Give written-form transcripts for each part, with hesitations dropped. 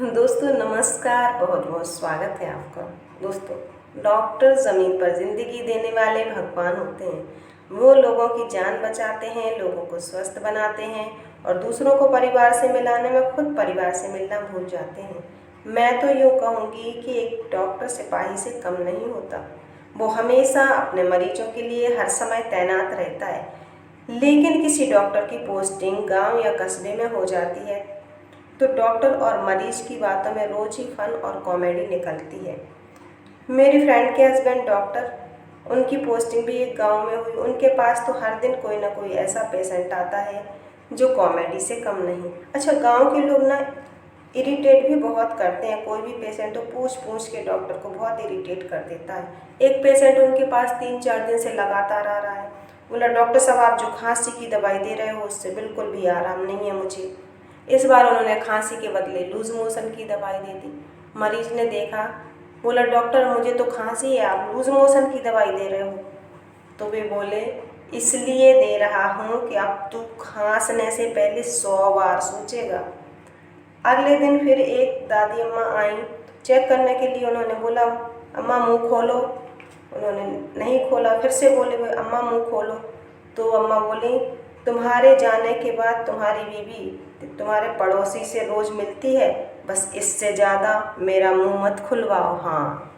दोस्तों नमस्कार, बहुत बहुत स्वागत है आपका। दोस्तों, डॉक्टर ज़मीन पर ज़िंदगी देने वाले भगवान होते हैं। वो लोगों की जान बचाते हैं, लोगों को स्वस्थ बनाते हैं और दूसरों को परिवार से मिलाने में खुद परिवार से मिलना भूल जाते हैं। मैं तो यूँ कहूँगी कि एक डॉक्टर सिपाही से कम नहीं होता। वो हमेशा अपने मरीजों के लिए हर समय तैनात रहता है। लेकिन किसी डॉक्टर की पोस्टिंग गांव या कस्बे में हो जाती है तो डॉक्टर और मरीज की बातों में रोज ही फन और कॉमेडी निकलती है। मेरी फ्रेंड के हस्बैंड डॉक्टर, उनकी पोस्टिंग भी एक गांव में हुई। उनके पास तो हर दिन कोई ना कोई ऐसा पेशेंट आता है जो कॉमेडी से कम नहीं। अच्छा, गांव के लोग ना इरिटेट भी बहुत करते हैं। कोई भी पेशेंट तो पूछ पूछ के डॉक्टर को बहुत इरिटेट कर देता है। एक पेशेंट उनके पास 3-4 दिन से लगातार आ रहा है। बोला, डॉक्टर साहब आप जो खांसी की दवाई दे रहे हो उससे बिल्कुल भी आराम नहीं है मुझे। इस बार उन्होंने खांसी के बदले लूज मोशन की दवाई दे दी। मरीज ने देखा, बोला, डॉक्टर मुझे तो खांसी है, आप लूज मोशन की दवाई दे रहे हो। तो वे बोले, इसलिए दे रहा हूँ कि अब तू खांसने से पहले 100 बार सोचेगा। अगले दिन फिर एक दादी अम्मा आई चेक करने के लिए। उन्होंने बोला, अम्मा मुँह खोलो। उन्होंने नहीं खोला। फिर से बोले, अम्मा मुँह खोलो। तो अम्मा बोली, तुम्हारे जाने के बाद तुम्हारी बीवी तुम्हारे पड़ोसी से रोज़ मिलती है, बस इससे ज़्यादा मेरा मुंह मत खुलवाओ। हाँ।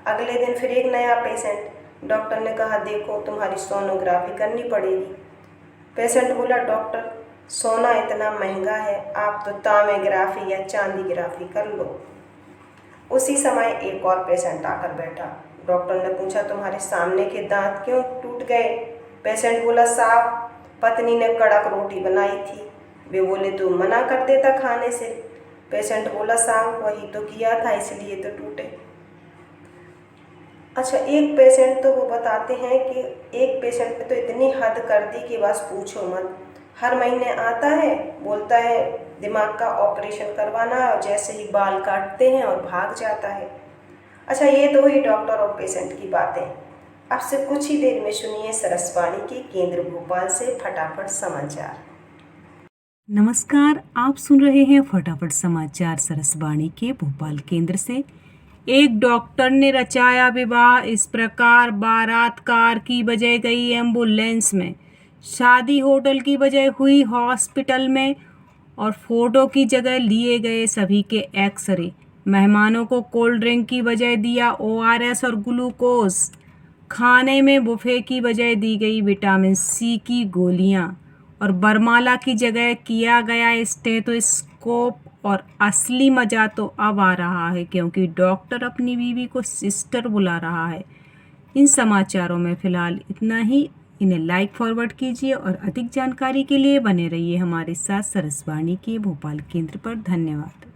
अगले दिन फिर एक नया पेशेंट। डॉक्टर ने कहा, देखो तुम्हारी सोनोग्राफी करनी पड़ेगी। पेशेंट बोला, डॉक्टर सोना इतना महंगा है, आप तो ताम्रग्राफी या चांदीग्राफी कर लो। उसी समय एक और पेशेंट आकर बैठा। डॉक्टर ने पूछा, तुम्हारे सामने के दांत क्यों टूट गए? पेशेंट बोला, साहब पत्नी ने कड़क रोटी बनाई थी, वे बोले तो मना कर देता खाने से। पेशेंट बोला, साहब वही तो किया था इसलिए तो टूटे। अच्छा, एक पेशेंट तो वो बताते हैं कि एक पेशेंट ने तो इतनी हद कर दी कि बस पूछो मत। हर महीने आता है, बोलता है दिमाग का ऑपरेशन करवाना है और जैसे ही बाल काटते हैं और भाग जाता है। अच्छा, ये तो हुई डॉक्टर और पेशेंट की बातें। अब से कुछ ही देर में सुनिए सरसवाणी के केंद्र भोपाल से फटाफट समाचार। नमस्कार, आप सुन रहे हैं फटाफट समाचार सरसवाणी के भोपाल केंद्र से। एक डॉक्टर ने रचाया विवाह, इस प्रकार बारात कार की बजाय गई एम्बुलेंस में, शादी होटल की बजाय हुई हॉस्पिटल में और फोटो की जगह लिए गए सभी के एक्सरे। मेहमानों को कोल्ड ड्रिंक की बजाय दिया ORS और ग्लूकोज। खाने में बुफे की बजाय दी गई विटामिन C की गोलियां और बरमाला की जगह किया गया स्टेथोस्कोप। और असली मज़ा तो अब आ रहा है क्योंकि डॉक्टर अपनी बीवी को सिस्टर बुला रहा है। इन समाचारों में फ़िलहाल इतना ही। इन्हें लाइक फॉरवर्ड कीजिए और अधिक जानकारी के लिए बने रहिए हमारे साथ सरसवाणी के भोपाल केंद्र पर। धन्यवाद।